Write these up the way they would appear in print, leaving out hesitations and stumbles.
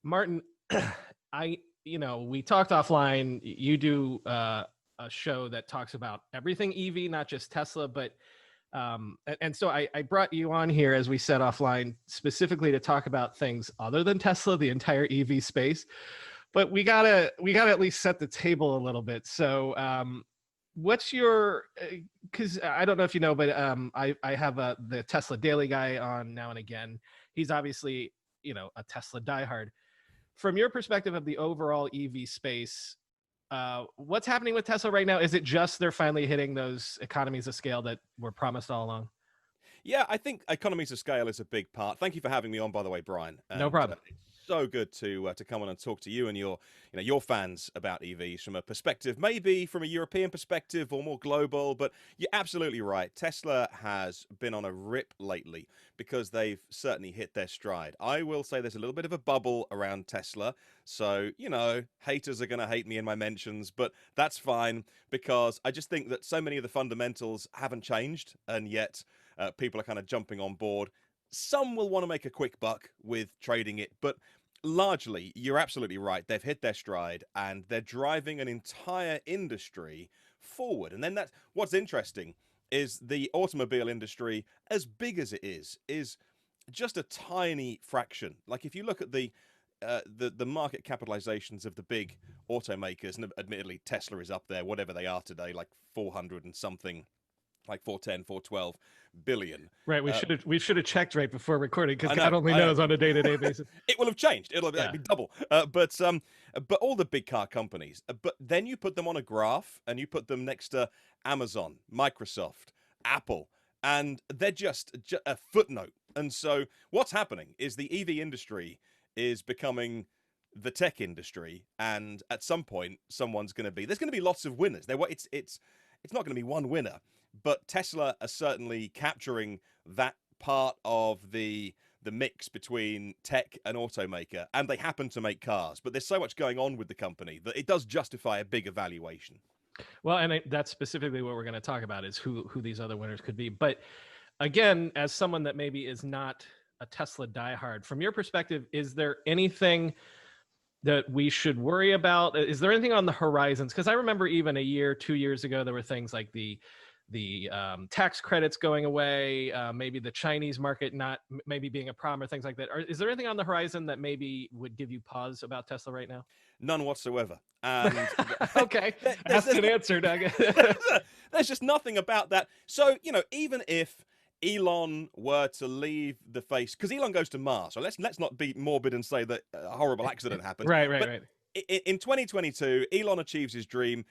Martyn, we talked offline. You do a show that talks about everything EV, not just Tesla, but and so I brought you on here, as we said offline, specifically to talk about things other than Tesla, the entire EV space. But we gotta at least set the table a little bit. So what's your, because I don't know if you know, but I have the Tesla Daily guy on now and again. He's obviously a Tesla diehard. From your perspective of the overall EV space, what's happening with Tesla right now? Is it just they're finally hitting those economies of scale that were promised all along? Yeah, I think economies of scale is a big part. Thank you for having me on, by the way, Brian. No And problem. it's so good to come on and talk to you and your fans about EVs from a perspective, maybe from a European perspective or more global. But you're absolutely right. Tesla has been on a rip lately because they've certainly hit their stride. I will say there's a little bit of a bubble around Tesla, so haters are going to hate me in my mentions, but that's fine because I just think that so many of the fundamentals haven't changed, and yet people are kind of jumping on board. Some will want to make a quick buck with trading it, but largely, you're absolutely right. They've hit their stride and they're driving an entire industry forward. And then that's what's interesting is the automobile industry, as big as it is just a tiny fraction. Like if you look at the market capitalizations of the big automakers, and admittedly Tesla is up there, whatever they are today, like 400 and something, like 410, 412 billion. Right. We should have checked right before recording, because I God know, only I know. knows on a day-to-day basis. It will have changed. It'll Yeah. be double. But all the big car companies. But then you put them on a graph and you put them next to Amazon, Microsoft, Apple, and they're just a footnote. And so what's happening is the EV industry is becoming the tech industry, and at some point, there's going to be lots of winners. It's not going to be one winner, but Tesla are certainly capturing that part of the mix between tech and automaker, and they happen to make cars. But there's so much going on with the company that it does justify a bigger valuation. Well, and that's specifically what we're going to talk about, is who these other winners could be. But again, as someone that maybe is not a Tesla diehard, from your perspective, is there anything that we should worry about? Is there anything on the horizons? Because I remember even a year, 2 years ago, there were things like the tax credits going away, maybe the Chinese market not maybe being a problem, or things like that. Is there anything on the horizon that maybe would give you pause about Tesla right now? None whatsoever. And Okay, there's, asked there's and answered. I guess. there's just nothing about that. So, even if Elon were to leave the face, because Elon goes to Mars, so let's not be morbid and say that a horrible accident happened. Right, right, But right. in 2022, Elon achieves his dream.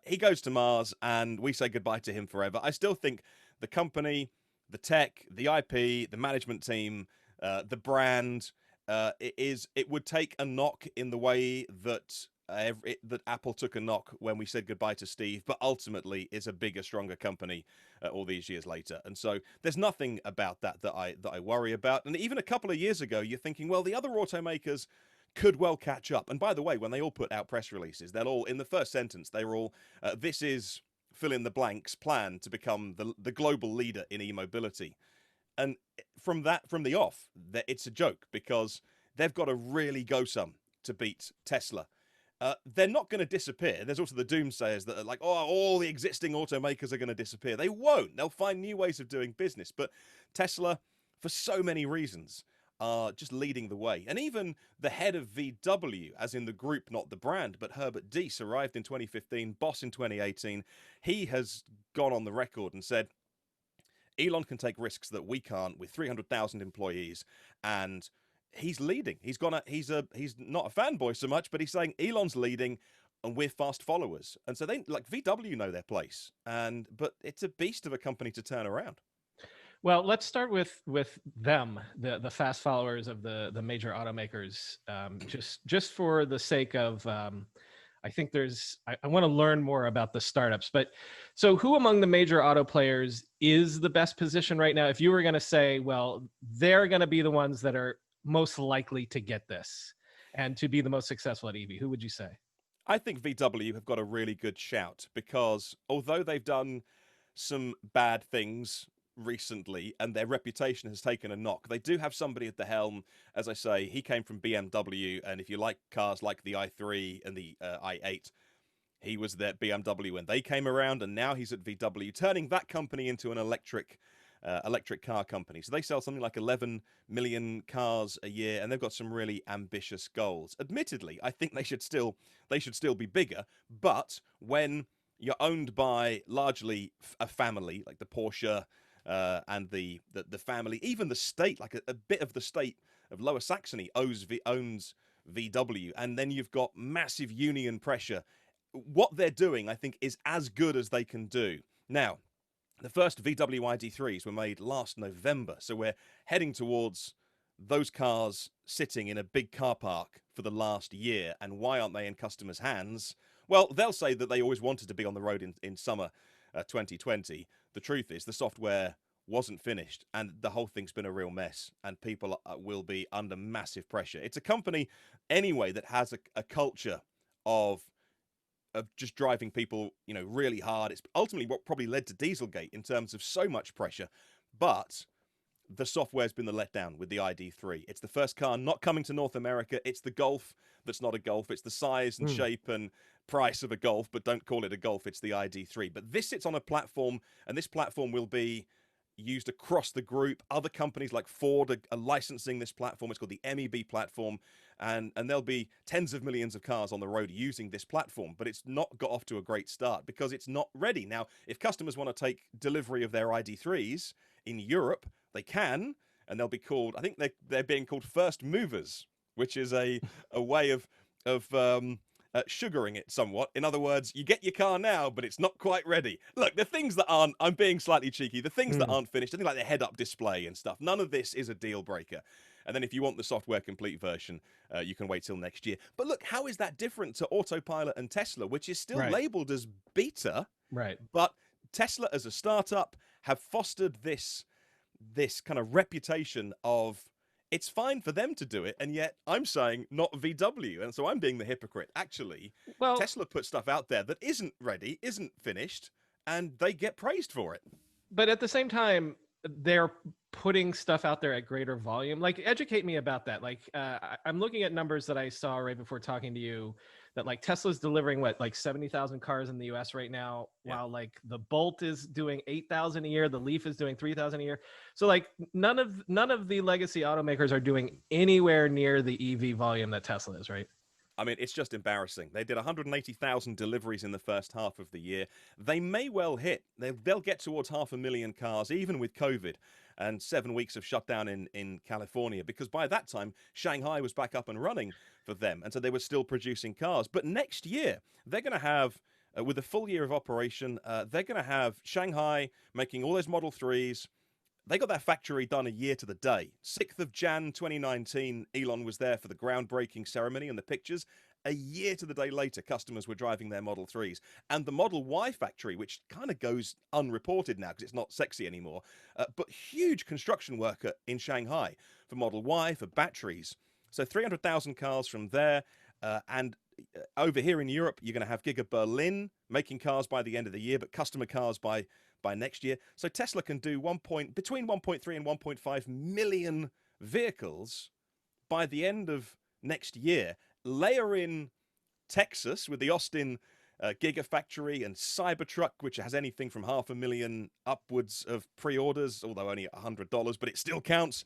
He goes to Mars, and we say goodbye to him forever. I still think the company, the tech, the IP, the management team, the brand, it would take a knock in the way that that Apple took a knock when we said goodbye to Steve, but ultimately is a bigger, stronger company all these years later. And so there's nothing about that I worry about. And even a couple of years ago, you're thinking, well, the other automakers could well catch up. And by the way, when they all put out press releases, they're all in the first sentence. They were all, this is fill in the blanks plan to become the global leader in e-mobility. And from the off, it's a joke because they've got to really go some to beat Tesla. They're not going to disappear. There's also the doomsayers that are like, oh, all the existing automakers are going to disappear. They won't. They'll find new ways of doing business. But Tesla, for so many reasons, are just leading the way. And even the head of VW, as in the group, not the brand, but Herbert Diess, arrived in 2015, boss in 2018. He has gone on the record and said, Elon can take risks that we can't with 300,000 employees, and he's leading. He's not a fanboy so much, but he's saying Elon's leading and we're fast followers. And so they, like, VW know their place, but it's a beast of a company to turn around. Well, let's start with them, the fast followers of the major automakers. Just for the sake of, I think I want to learn more about the startups. But so, who among the major auto players is the best position right now? If you were going to say, well, they're going to be the ones that are most likely to get this and to be the most successful at EV, who would you say? I think VW have got a really good shout because although they've done some bad things recently, and their reputation has taken a knock. They do have somebody at the helm. As I say, he came from BMW, and if you like cars like the i3 and the i8, he was at BMW when they came around, and now he's at VW, turning that company into an electric car company. So they sell something like 11 million cars a year, and they've got some really ambitious goals. Admittedly, I think they should still be bigger, but when you're owned by largely a family like the Porsche and the family, even the state, like a bit of the state of Lower Saxony owns VW, and then you've got massive union pressure. What they're doing, I think, is as good as they can do. Now, the first VW ID3s were made last November, so we're heading towards those cars sitting in a big car park for the last year. And why aren't they in customers' hands? Well, they'll say that they always wanted to be on the road in summer 2020. The truth is the software wasn't finished, and the whole thing's been a real mess, and people will be under massive pressure. It's a company, anyway, that has a culture of just driving people, really hard. It's ultimately what probably led to Dieselgate in terms of so much pressure. But the software's been the letdown with the ID3. It's the first car not coming to North America. It's the Golf that's not a Golf. It's the size and shape and price of a Golf, but don't call it a Golf. It's the ID3. But this sits on a platform, and this platform will be used across the group. Other companies like Ford are licensing this platform. It's called the MEB platform, and there'll be tens of millions of cars on the road using this platform, but it's not got off to a great start because it's not ready. Now, if customers want to take delivery of their ID3s in Europe, they can, and they'll be called, I think they're being called first movers, which is a way of sugaring it somewhat. In other words, you get your car now, but it's not quite ready. Look, the things that aren't, I'm being slightly cheeky, the things that aren't finished, I think like the head-up display and stuff, none of this is a deal breaker. And then if you want the software complete version, you can wait till next year. But look, how is that different to Autopilot and Tesla, which is still labeled as beta? Right. But Tesla as a startup have fostered this kind of reputation of it's fine for them to do it, and yet I'm saying not VW. And so I'm being the hypocrite. Actually, well, Tesla put stuff out there that isn't ready, isn't finished, and they get praised for it. But at the same time, they're putting stuff out there at greater volume. Like, educate me about that. Like, I'm looking at numbers that I saw right before talking to you that like Tesla's delivering like 70,000 cars in the US right now, while like the Bolt is doing 8,000 a year, the Leaf is doing 3,000 a year. So like none of the legacy automakers are doing anywhere near the EV volume that Tesla is, right? I mean, it's just embarrassing. They did 180,000 deliveries in the first half of the year. They may well hit. They'll get towards 500,000 cars, even with COVID and 7 weeks of shutdown in California, because by that time, Shanghai was back up and running for them. And so they were still producing cars. But next year, they're going to have, with a full year of operation, they're going to have Shanghai making all those Model 3s. They got that factory done a year to the day. 6th of Jan 2019, Elon was there for the groundbreaking ceremony and the pictures. A year to the day later, customers were driving their Model 3s. And the Model Y factory, which kind of goes unreported now because it's not sexy anymore, but huge construction worker in Shanghai for Model Y, for batteries. So 300,000 cars from there. And over here in Europe, you're going to have Giga Berlin making cars by the end of the year, but customer cars by next year. So Tesla can do between 1.3 and 1.5 million vehicles by the end of next year. Layer in Texas with the Austin Gigafactory and Cybertruck, which has anything from 500,000 upwards of pre-orders, although only $100, but it still counts.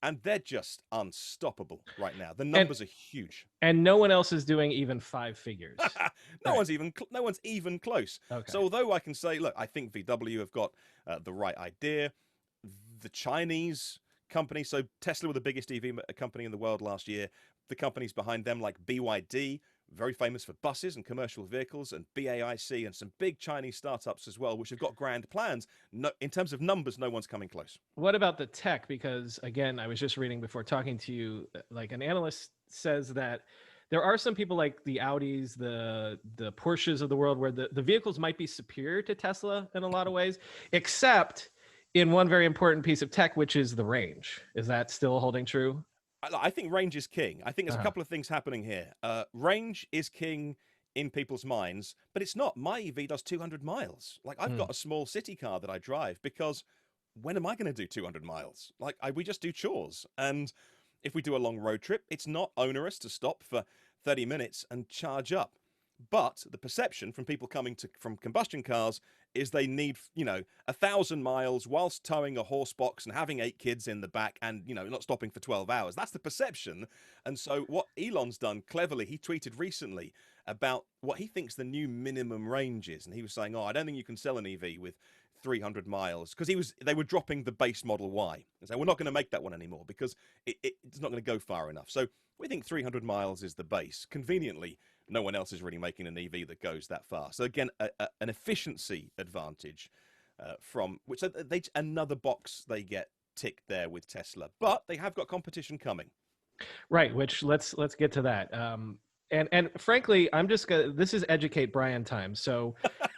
And they're just unstoppable right now. The numbers are huge, and no one else is doing even 5 figures. No one's even close. Okay. So although I can say, look, I think VW have got the right idea. The Chinese company, so Tesla were the biggest EV company in the world last year. The companies behind them, like BYD, very famous for buses and commercial vehicles, and BAIC and some big Chinese startups as well, which have got grand plans. No, in terms of numbers, no one's coming close. What about the tech? Because again, I was just reading before talking to you, like an analyst says that there are some people like the Audis, the Porsches of the world, where the vehicles might be superior to Tesla in a lot of ways, except in one very important piece of tech, which is the range. Is that still holding true? I think range is king. I think there's a couple of things happening here. Range is king in people's minds, but it's not. My EV does 200 miles. Like, I've got a small city car that I drive because when am I going to do 200 miles? Like, we just do chores. And if we do a long road trip, it's not onerous to stop for 30 minutes and charge up. But the perception from people coming from combustion cars is they need, 1,000 miles whilst towing a horse box and having 8 kids in the back and, not stopping for 12 hours. That's the perception. And so what Elon's done cleverly, he tweeted recently about what he thinks the new minimum range is. And he was saying, I don't think you can sell an EV with 300 miles, because they were dropping the base Model Y and saying, we're not going to make that one anymore because it's not going to go far enough. So we think 300 miles is the base. Conveniently, no one else is really making an EV that goes that far. So again, an efficiency advantage from which another box they get ticked there with Tesla. But they have got competition coming. Right, which let's get to that. And frankly, this is educate Brian time. So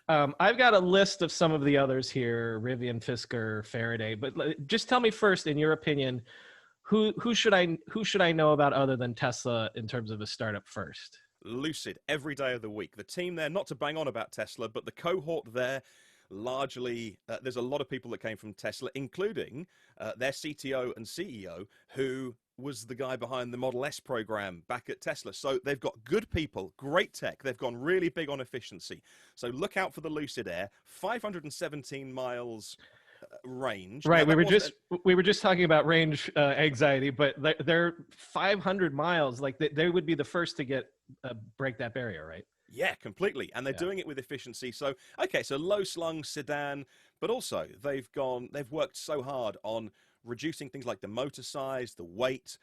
I've got a list of some of the others here: Rivian, Fisker, Faraday. But just tell me first, in your opinion, who should I know about other than Tesla in terms of a startup first? Lucid, every day of the week. The team there, not to bang on about Tesla, but the cohort there, largely, there's a lot of people that came from Tesla, including their CTO and CEO, who was the guy behind the Model S program back at Tesla. So they've got good people, great tech. They've gone really big on efficiency. So look out for the Lucid Air, 517 miles range. Right. We were just talking about range anxiety, but they're 500 miles. Like they would be the first to break that barrier, right? Yeah, completely. And they're doing it with efficiency. So, okay, so low slung sedan, but also they've worked so hard on reducing things like the motor size, the weight.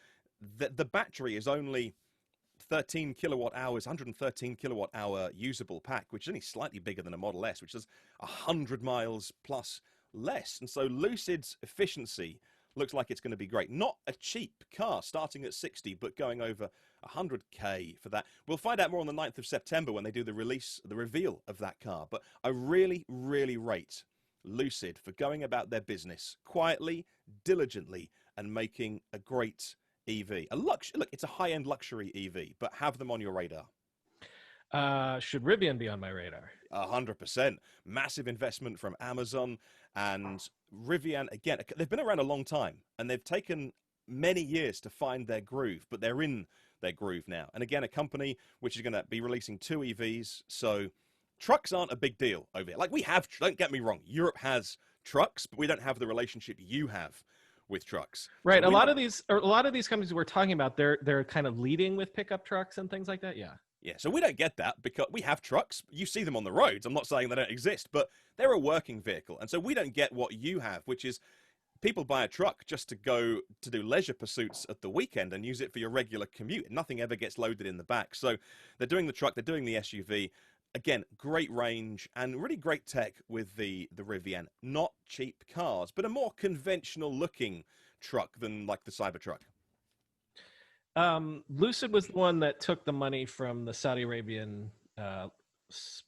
The battery is only 13 kilowatt hours, 113 kilowatt hour usable pack, which is only slightly bigger than a Model S, which is 100 miles plus less. And so Lucid's efficiency looks like it's going to be great. Not a cheap car starting at 60, but going over 100K for that. We'll find out more on the 9th of September when they do the reveal of that car. But I really, really rate Lucid for going about their business quietly, diligently, and making a great EV. Look, it's a high-end luxury EV, but have them on your radar. Should Rivian be on my radar? 100%. Massive investment from Amazon, and Rivian, again, they've been around a long time, and they've taken many years to find their groove, but they're in their groove now. And again, a company which is going to be releasing 2 EVs, so trucks aren't a big deal over here. Like, we have, don't get me wrong, Europe has trucks, but we don't have the relationship you have with trucks. Right. So a lot of these companies we're talking about, they're kind of leading with pickup trucks and things like that. Yeah. Yeah, so we don't get that because we have trucks. You see them on the roads. I'm not saying they don't exist, but they're a working vehicle. And so we don't get what you have, which is people buy a truck just to go to do leisure pursuits at the weekend and use it for your regular commute. Nothing ever gets loaded in the back. So they're doing the truck, they're doing the SUV. Again, great range and really great tech with the Rivian. Not cheap cars, but a more conventional looking truck than like the Cybertruck. Lucid was the one that took the money from the Saudi Arabian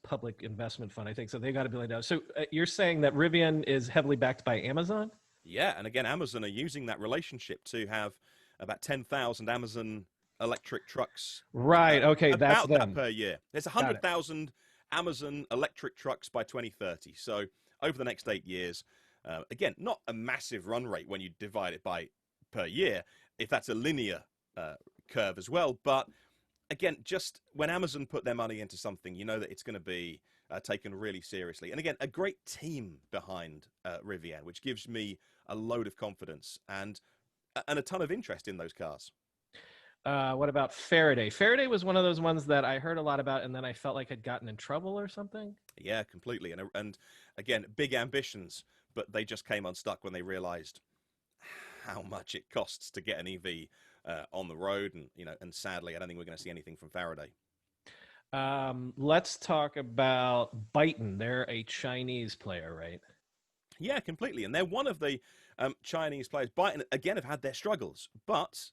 public investment fund, I think. So they got $1 billion. So you're saying that Rivian is heavily backed by Amazon? Yeah, and again, Amazon are using that relationship to have about 10,000 Amazon electric trucks. Right. Okay, that's about them. that per year. There's 100,000 Amazon electric trucks by 2030. So over the next 8 years, again, not a massive run rate when you divide it by per year, if that's a linear curve as well. But again, just when Amazon put their money into something, you know that it's going to be taken really seriously. And again, a great team behind Rivian, which gives me a load of confidence and a ton of interest in those cars. What about Faraday? Faraday was one of those ones that I heard a lot about, and then I felt like I'd gotten in trouble or something. Yeah, completely. And again, big ambitions, but they just came unstuck when they realized how much it costs to get an EV on the road. And sadly, I don't think we're going to see anything from Faraday. Let's talk about Byton. They're a Chinese player, right? Yeah, completely. And they're one of the Chinese players. Byton, again, have had their struggles, but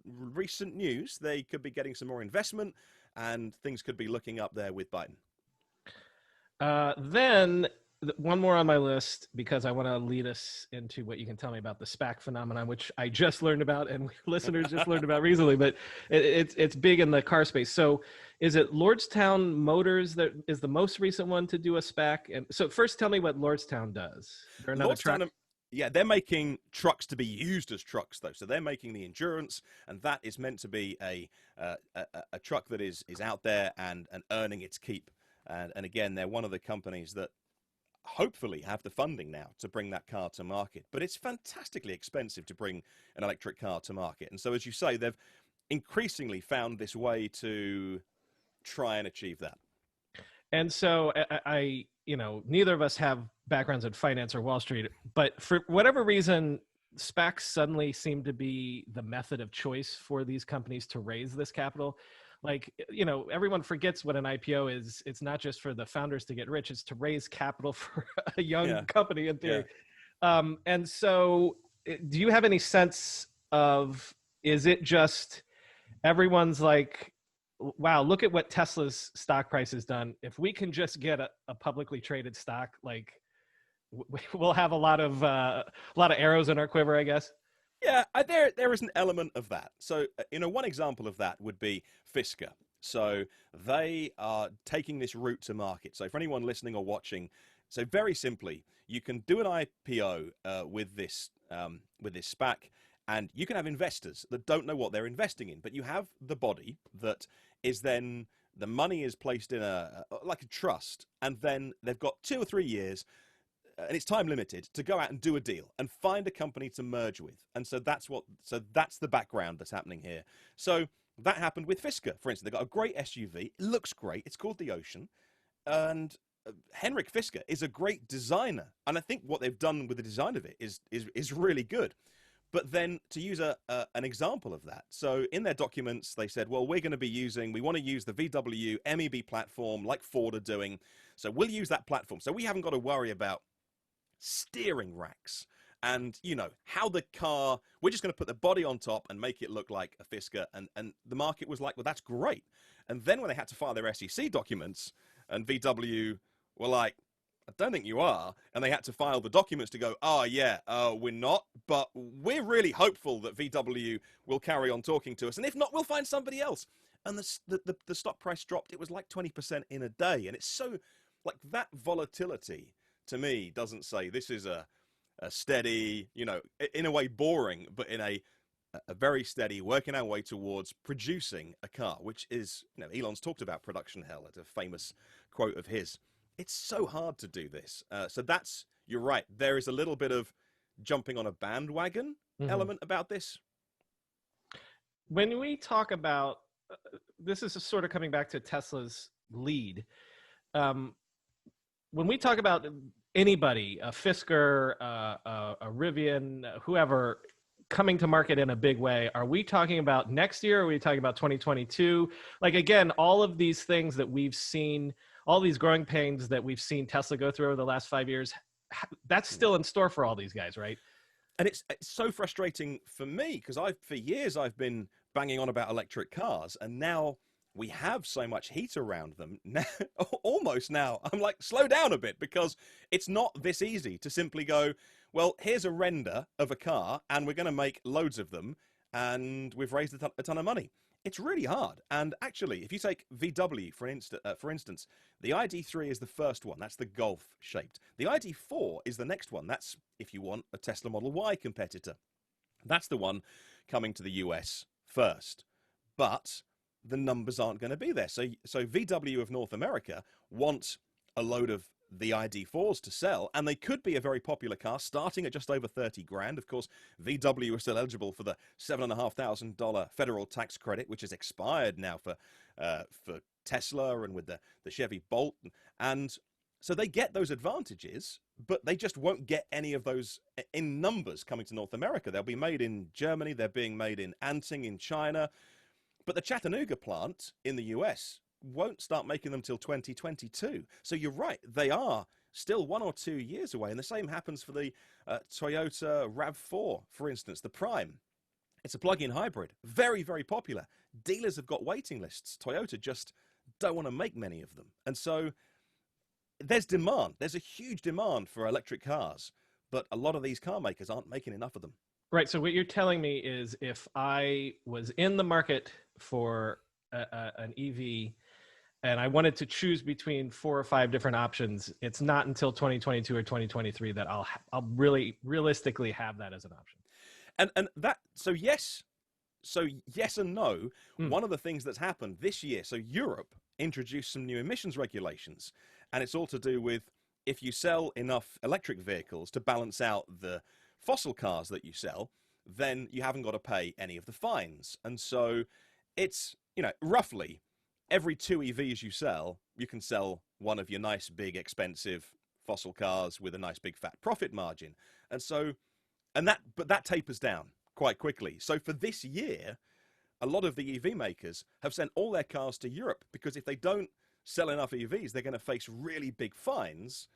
recent news, they could be getting some more investment and things could be looking up there with Byton. Then one more on my list, because I want to lead us into what you can tell me about the SPAC phenomenon, which I just learned about and listeners just learned about recently, but it's big in the car space. So is it Lordstown Motors that is the most recent one to do a SPAC? And so first tell me what Lordstown does. They're another truck. Yeah, they're making trucks to be used as trucks, though. So they're making the endurance, and that is meant to be a truck that is out there and earning its keep. And again, they're one of the companies that hopefully have the funding now to bring that car to market. But it's fantastically expensive to bring an electric car to market. And so, as you say, they've increasingly found this way to try and achieve that. And so neither of us have backgrounds in finance or Wall Street, but for whatever reason, SPACs suddenly seem to be the method of choice for these companies to raise this capital. Like, everyone forgets what an IPO is. It's not just for the founders to get rich, it's to raise capital for a young company in theory. Yeah. And so do you have any sense of, is it just everyone's like, wow, look at what Tesla's stock price has done. If we can just get a publicly traded stock, like we'll have a lot of arrows in our quiver, I guess. Yeah, there is an element of that. So, one example of that would be Fisker. So they are taking this route to market. So for anyone listening or watching, so very simply, you can do an IPO with this SPAC, and you can have investors that don't know what they're investing in, but you have the body that is then the money is placed in like a trust, and then they've got 2 or 3 years, and it's time limited, to go out and do a deal and find a company to merge with. And so that's the background that's happening here. So that happened with Fisker, for instance. They've got a great SUV. It looks great. It's called the Ocean. And Henrik Fisker is a great designer. And I think what they've done with the design of it is really good. But then to use an example of that, so in their documents, they said, well, we want to use the VW MEB platform like Ford are doing. So we'll use that platform. So we haven't got to worry about steering racks and, how the car, we're just going to put the body on top and make it look like a Fisker. And the market was like, well, that's great. And then when they had to file their SEC documents and VW were like, I don't think you are. And they had to file the documents to go, we're not, but we're really hopeful that VW will carry on talking to us. And if not, we'll find somebody else. And the stock price dropped. It was like 20% in a day. And it's so like that volatility to me doesn't say this is a steady, in a way boring, but in a very steady, working our way towards producing a car, which is, Elon's talked about production hell at a famous quote of his. It's so hard to do this. So you're right. There is a little bit of jumping on a bandwagon element about this. When we talk about, this is sort of coming back to Tesla's lead. When we talk about anybody, a Fisker, a Rivian, whoever, coming to market in a big way, are we talking about next year? Or are we talking about 2022? Like, again, all of these things that we've seen, all these growing pains that we've seen Tesla go through over the last 5 years, that's still in store for all these guys, right? And it's so frustrating for me because for years I've been banging on about electric cars, and now we have so much heat around them. Now, almost now, I'm like, slow down a bit, because it's not this easy to simply go, well, here's a render of a car, and we're going to make loads of them, and we've raised a ton of money. It's really hard. And actually, if you take VW, for instance, the ID3 is the first one. That's the Golf shaped. The ID4 is the next one. That's, if you want, a Tesla Model Y competitor. That's the one coming to the US first. But the numbers aren't going to be there. So VW of North America want a load of the ID4s to sell, and they could be a very popular car starting at just over 30 grand. Of course, VW are still eligible for the $7,500 federal tax credit, which has expired now for Tesla and with the Chevy Bolt. And so they get those advantages, but they just won't get any of those in numbers coming to North America. They'll be made in Germany. They're being made in Anting in China. But the Chattanooga plant in the US won't start making them till 2022. So you're right, they are still 1 or 2 years away. And the same happens for the Toyota RAV4, for instance, the Prime. It's a plug-in hybrid, very, very popular. Dealers have got waiting lists. Toyota just don't want to make many of them. And so there's demand. There's a huge demand for electric cars, but a lot of these car makers aren't making enough of them. Right. So what you're telling me is, if I was in the market for an EV and I wanted to choose between 4 or 5 different options, it's not until 2022 or 2023 that I'll really realistically have that as an option. And that, so yes and no. Mm. One of the things that's happened this year, so Europe introduced some new emissions regulations, and it's all to do with if you sell enough electric vehicles to balance out the fossil cars that you sell, then you haven't got to pay any of the fines. And so it's, roughly every 2 EVs you sell, you can sell one of your nice, big, expensive fossil cars with a nice, big, fat profit margin. And so, but that tapers down quite quickly. So for this year, a lot of the EV makers have sent all their cars to Europe, because if they don't sell enough EVs, they're going to face really big fines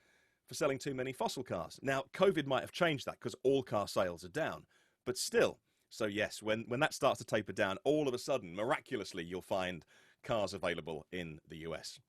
for selling too many fossil cars. Now, COVID might have changed that because all car sales are down, but still. So yes, when that starts to taper down, all of a sudden, miraculously, you'll find cars available in the US.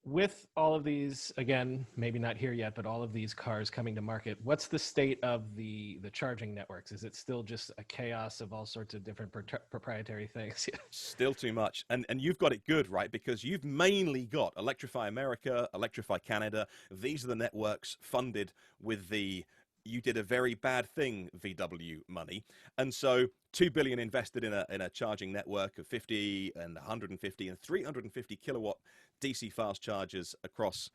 With all of these, again, maybe not here yet, but all of these cars coming to market, what's the state of the charging networks? Is it still just a chaos of all sorts of different proprietary things? Still too much. And you've got it good, right? Because you've mainly got Electrify America, Electrify Canada. These are the networks funded with the "you did a very bad thing" VW money. And so 2 billion invested in a charging network of 50 and 150 and 350 kilowatt DC fast chargers across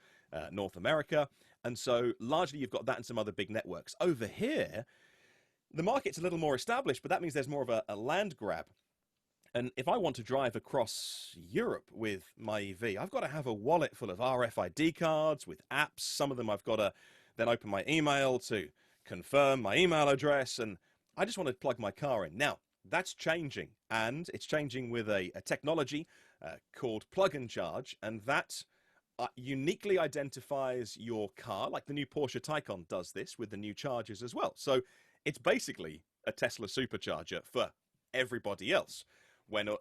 North America. And so largely you've got that and some other big networks. Over here, the market's a little more established, but that means there's more of a land grab. And if I want to drive across Europe with my EV, I've got to have a wallet full of RFID cards with apps. Some of them I've got to then open my email to confirm my email address, and I just want to plug my car in. Now, that's changing, and it's changing with a technology called Plug and Charge, and that uniquely identifies your car, like the new Porsche Taycan does this with the new chargers as well. So it's basically a Tesla supercharger for everybody else.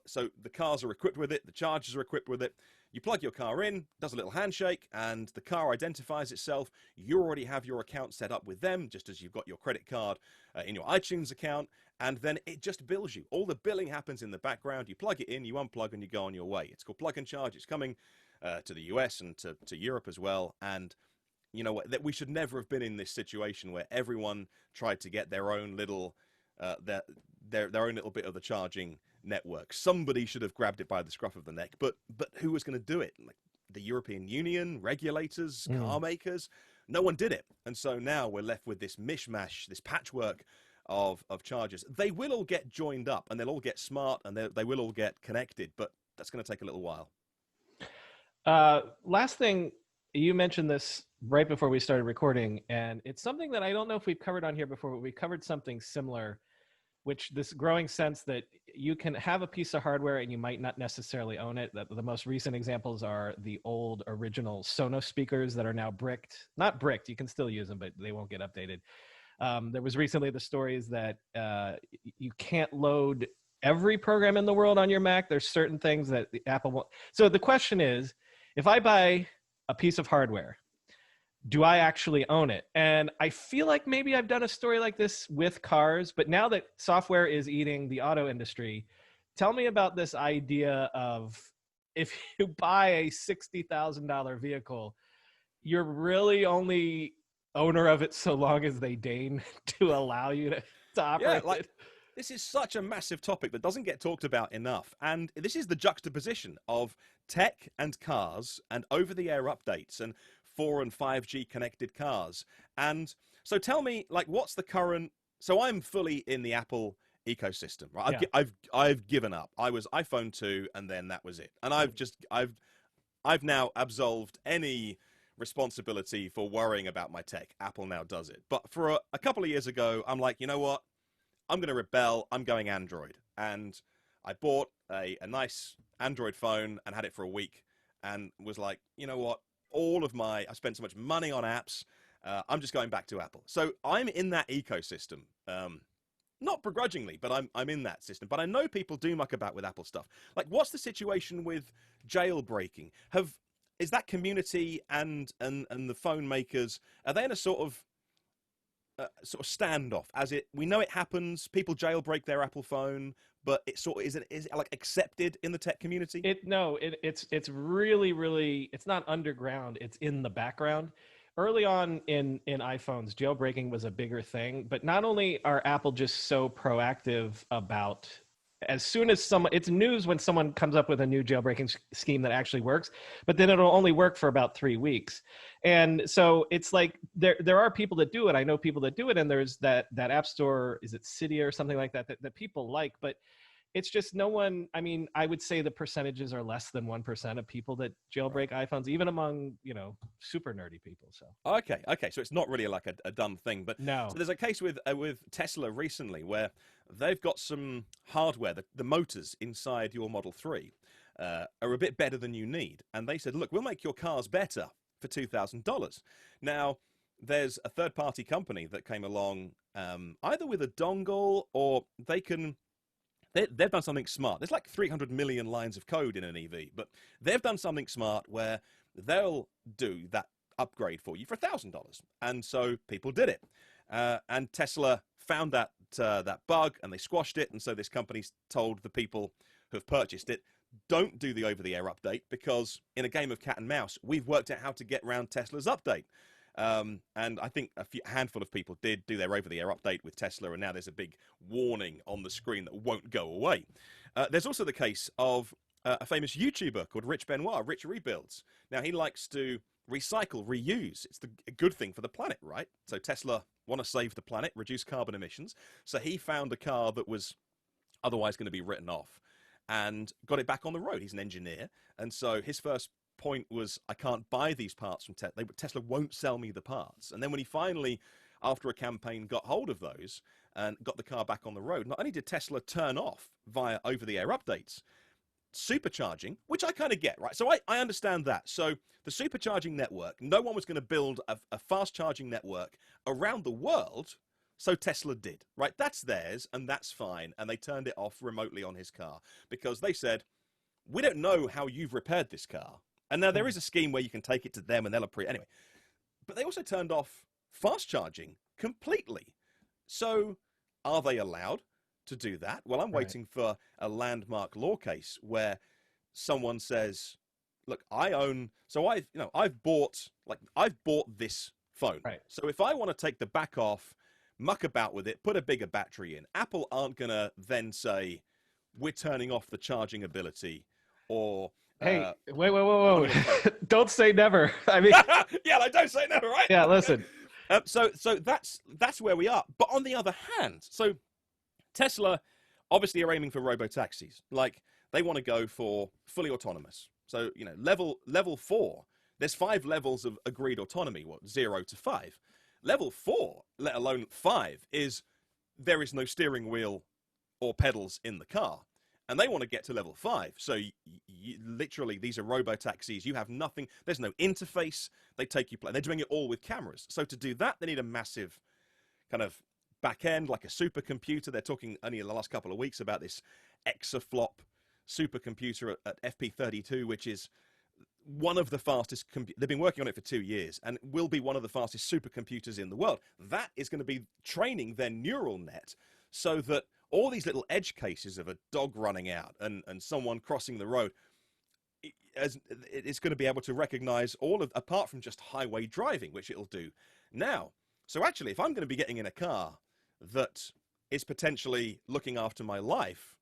So the cars are equipped with it, the chargers are equipped with it. You plug your car in, does a little handshake, and the car identifies itself. You already have your account set up with them, just as you've got your credit card in your iTunes account, and then it just bills you. All the billing happens in the background. You plug it in, you unplug, and you go on your way. It's called Plug and Charge. It's coming to the US and to Europe as well. And you know what? That we should never have been in this situation where everyone tried to get their own little their own little bit of the charging network. Somebody should have grabbed it by the scruff of the neck, but who was going to do it? Like the European Union, regulators, car makers? No one did it. And so now we're left with this mishmash, this patchwork of chargers. They will all get joined up, and they'll all get smart, and they will all get connected, but that's going to take a little while. Last thing, you mentioned this right before we started recording, and it's something that I don't know if we've covered on here before, but we covered something similar, which this growing sense that you can have a piece of hardware and you might not necessarily own it. The most recent examples are the old original Sonos speakers that are now bricked. Not bricked, you can still use them, but they won't get updated. There was recently the stories that you can't load every program in the world on your Mac. There's certain things that the Apple won't. So the question is, if I buy a piece of hardware, do I actually own it? And I feel like maybe I've done a story like this with cars, but now that software is eating the auto industry, tell me about this idea of if you buy a $60,000 vehicle, you're really only owner of it so long as they deign to allow you to operate it. This is such a massive topic that doesn't get talked about enough. And this is the juxtaposition of tech and cars and over-the-air updates and 4 and 5G connected cars. And so tell me, like, what's the current... So I'm fully in the Apple ecosystem, right? Yeah. I've given up. I was iPhone 2 and then that was it. And I've now absolved any responsibility for worrying about my tech. Apple now does it. But for a couple of years ago, I'm like, you know what? I'm going to rebel. I'm going Android. And I bought a nice Android phone and had it for a week and was like, you know what? I spent so much money on apps. I'm just going back to Apple. So I'm in that ecosystem. Not begrudgingly, but I'm in that system. But I know people do muck about with Apple stuff. Like, what's the situation with jailbreaking? Is that community and the phone makers, are they in a sort of sort of standoff? We know it happens. People jailbreak their Apple phone, but it sort of is it like accepted in the tech community? It's really, really, it's not underground. It's in the background. Early on in iPhones, jailbreaking was a bigger thing. But not only are Apple just so proactive about, as soon as it's news when someone comes up with a new jailbreaking scheme that actually works, but then it'll only work for about 3 weeks. And so it's like there are people that do it. I know people that do it, and there's that app store, is it Cydia or something like that, that people like, but it's just no one. I mean, I would say the percentages are less than 1% of people that jailbreak iPhones, even among, super nerdy people. So Okay. So it's not really like a done thing, but no. So there's a case with Tesla recently where they've got some hardware, the motors inside your Model 3 are a bit better than you need, and they said, look, we'll make your cars better for $2,000. Now, there's a third-party company that came along, either with a dongle or they've done something smart. There's like 300 million lines of code in an EV, but they've done something smart where they'll do that upgrade for you for $1,000. And so people did it. And Tesla found that bug and they squashed it. And so this company's told the people who have purchased it, don't do the over-the-air update, because in a game of cat and mouse, we've worked out how to get around Tesla's update. And I think a handful of people did do their over-the-air update with Tesla, and now there's a big warning on the screen that won't go away. There's also the case of a famous YouTuber called Rich Benoit, Rich Rebuilds. Now, he likes to recycle, reuse. It's a good thing for the planet, right? So Tesla want to save the planet, reduce carbon emissions. So he found a car that was otherwise going to be written off and got it back on the road. He's an engineer. And so his first point was, I can't buy these parts from Tesla. Tesla won't sell me the parts. And then when he finally, after a campaign, got hold of those and got the car back on the road, not only did Tesla turn off via over-the-air updates, supercharging, which I kind of get, right? So I understand that. So the supercharging network, no one was going to build a fast charging network around the world. So Tesla did, right? That's theirs, and that's fine. And they turned it off remotely on his car because they said, we don't know how you've repaired this car. And now there is a scheme where you can take it to them and they'll approve. Anyway, but they also turned off fast charging completely. So are they allowed to do that? Well, I'm waiting for a landmark law case where someone says, look, I've bought this phone. Right. So if I want to take the back off, muck about with it, put a bigger battery in, Apple aren't going to then say, we're turning off the charging ability, or hey, wait. Don't say never. I mean, yeah, like, don't say never, right? Yeah, listen. So that's where we are. But on the other hand, so Tesla obviously are aiming for robo-taxis. Like, they want to go for fully autonomous. So, level 4, there's 5 levels of agreed autonomy, 0 to 5. Level 4, let alone 5, is there is no steering wheel or pedals in the car. And they want to get to level 5. So literally, these are robo-taxis. You have nothing. There's no interface. They take you. They're doing it all with cameras. So to do that, they need a massive kind of back end, like a supercomputer. They're talking only in the last couple of weeks about this exaflop supercomputer at FP32, which is one of the fastest. They've been working on it for 2 years and will be one of the fastest supercomputers in the world. That is going to be training their neural net so that all these little edge cases of a dog running out and someone crossing the road, it's going to be able to recognize all of, apart from just highway driving, which it'll do now. So actually, if I'm going to be getting in a car that is potentially looking after my life,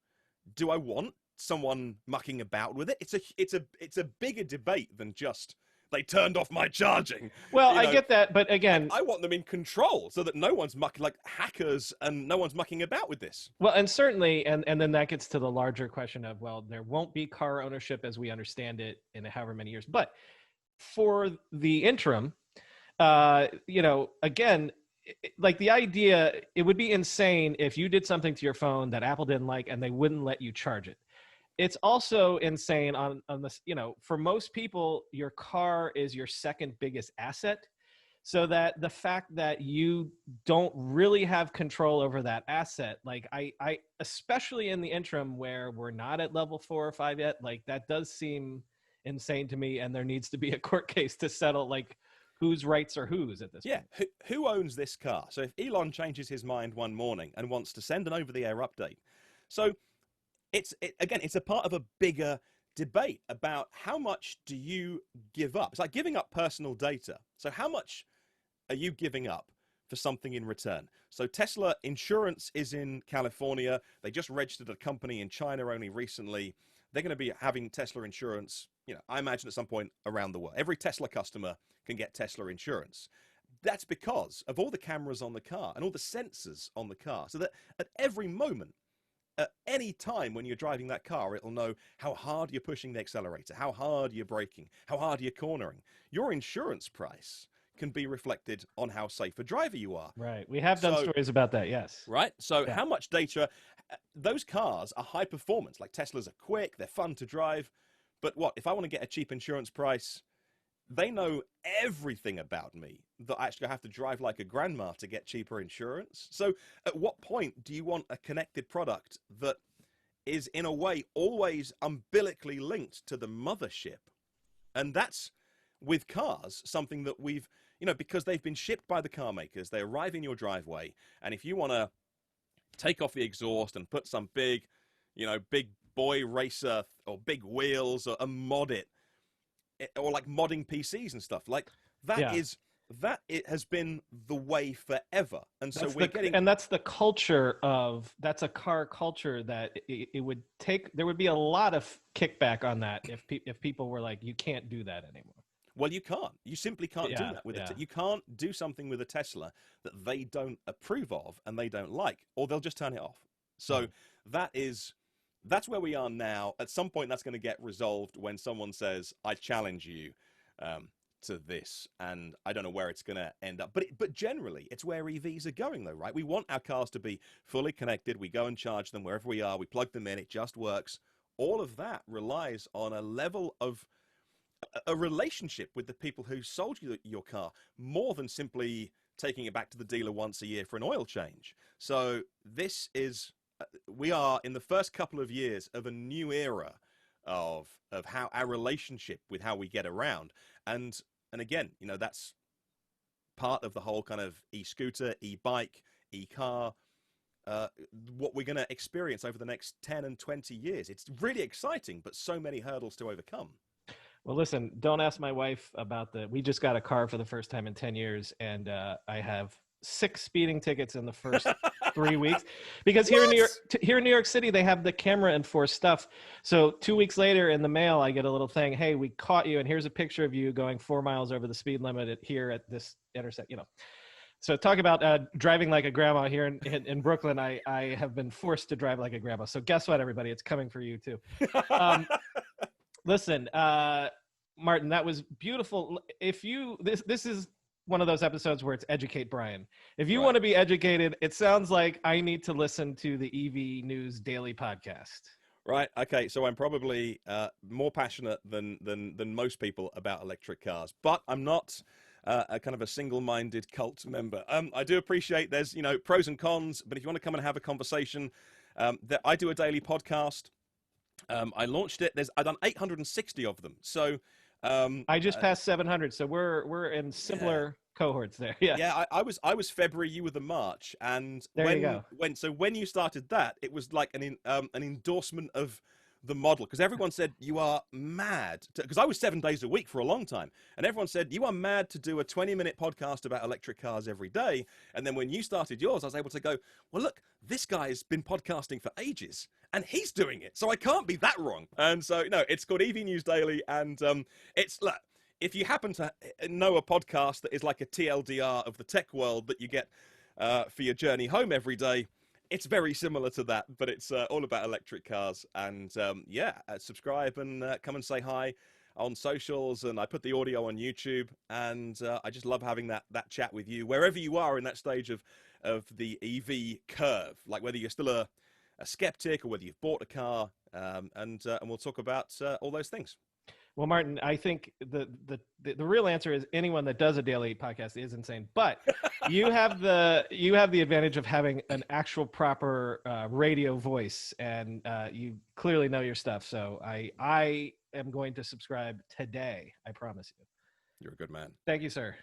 do I want someone mucking about with it? It's a bigger debate than just they turned off my charging. Well, I get that, but again, I want them in control so that no one's like hackers and no one's mucking about with this. Well, and certainly, and then that gets to the larger question of, well, there won't be car ownership as we understand it in however many years. But for the interim, again, like the idea, it would be insane if you did something to your phone that Apple didn't like and they wouldn't let you charge it. It's also insane on this, for most people, your car is your second biggest asset. So that the fact that you don't really have control over that asset, like I especially in the interim where we're not at level 4 or 5 yet, like that does seem insane to me. And there needs to be a court case to settle, like, whose rights are whose at this Yeah, point. who owns this car? So if Elon changes his mind one morning and wants to send an over-the-air update, so again, it's a part of a bigger debate about how much do you give up. It's like giving up personal data. So how much are you giving up for something in return? So Tesla insurance is in California. They just registered a company in China only recently. They're going to be having Tesla insurance, I imagine at some point around the world. Every Tesla customer can get Tesla insurance. That's because of all the cameras on the car and all the sensors on the car, so that at every moment, at any time when you're driving that car, it'll know how hard you're pushing the accelerator, how hard you're braking, how hard you're cornering. Your insurance price can be reflected on how safe a driver you are. Right. We have done stories about that, yes. Right. So how much data, those cars are high performance, like Teslas are quick, they're fun to drive. But what, if I want to get a cheap insurance price, they know everything about me that I actually have to drive like a grandma to get cheaper insurance. So at what point do you want a connected product that is in a way always umbilically linked to the mothership? And that's, with cars, something that we've, because they've been shipped by the car makers, they arrive in your driveway. And if you want to take off the exhaust and put some big boy racer or big wheels or mod it, or like modding PCs and stuff like that, it has been the way forever. And so that's the culture that's a car culture that it would take. There would be a lot of kickback on that if people were like, you can't do that anymore. Well, you can't. You simply can't do that with it. You can't do something with a Tesla that they don't approve of and they don't like, or they'll just turn it off. So that's where we are now. At some point, that's going to get resolved when someone says, I challenge you to this, and I don't know where it's going to end up. But generally, it's where EVs are going, though, right? We want our cars to be fully connected. We go and charge them wherever we are. We plug them in. It just works. All of that relies on a level of a relationship with the people who sold you your car, more than simply taking it back to the dealer once a year for an oil change. So this is... we are in the first couple of years of a new era of how our relationship with how we get around. And again, that's part of the whole kind of e-scooter, e-bike, e-car, what we're going to experience over the next 10 and 20 years. It's really exciting, but so many hurdles to overcome. Well, listen, don't ask my wife about we just got a car for the first time in 10 years, and I have 6 speeding tickets in the first 3 weeks, because here in New York City, they have the camera enforced stuff. So 2 weeks later in the mail, I get a little thing. Hey, we caught you. And here's a picture of you going 4 miles over the speed limit here at this intersection, So talk about driving like a grandma here in Brooklyn. I have been forced to drive like a grandma. So guess what, everybody, it's coming for you too. Listen, Martyn, that was beautiful. This is one of those episodes where it's educate Brian. If you want to be educated, it sounds like I need to listen to the EV News Daily podcast. Right. Okay. So I'm probably more passionate than most people about electric cars, but I'm not a kind of a single-minded cult member. I do appreciate there's pros and cons, but if you want to come and have a conversation, I do a daily podcast. I launched it. I've done 860 of them. So I just passed 700. So we're in simpler cohorts there. Yeah. Yeah. I was February. You were the March. And there you go. When you started that, it was like an endorsement of the model, because everyone said you are mad, because I was 7 days a week for a long time, and everyone said you are mad to do a 20-minute podcast about electric cars every day. And then when you started yours, I was able to go, well, look, this guy has been podcasting for ages and he's doing it, so I can't be that wrong. And so it's called EV News Daily, and it's like, if you happen to know a podcast that is like a TLDR of the tech world that you get for your journey home every day, it's very similar to that, but it's all about electric cars. And subscribe and come and say hi on socials. And I put the audio on YouTube, and I just love having that chat with you wherever you are in that stage of the EV curve, like whether you're still a skeptic or whether you've bought a car, and we'll talk about all those things. Well, Martyn, I think the real answer is anyone that does a daily podcast is insane. But you have the advantage of having an actual proper radio voice, and you clearly know your stuff. So I am going to subscribe today. I promise you. You're a good man. Thank you, sir.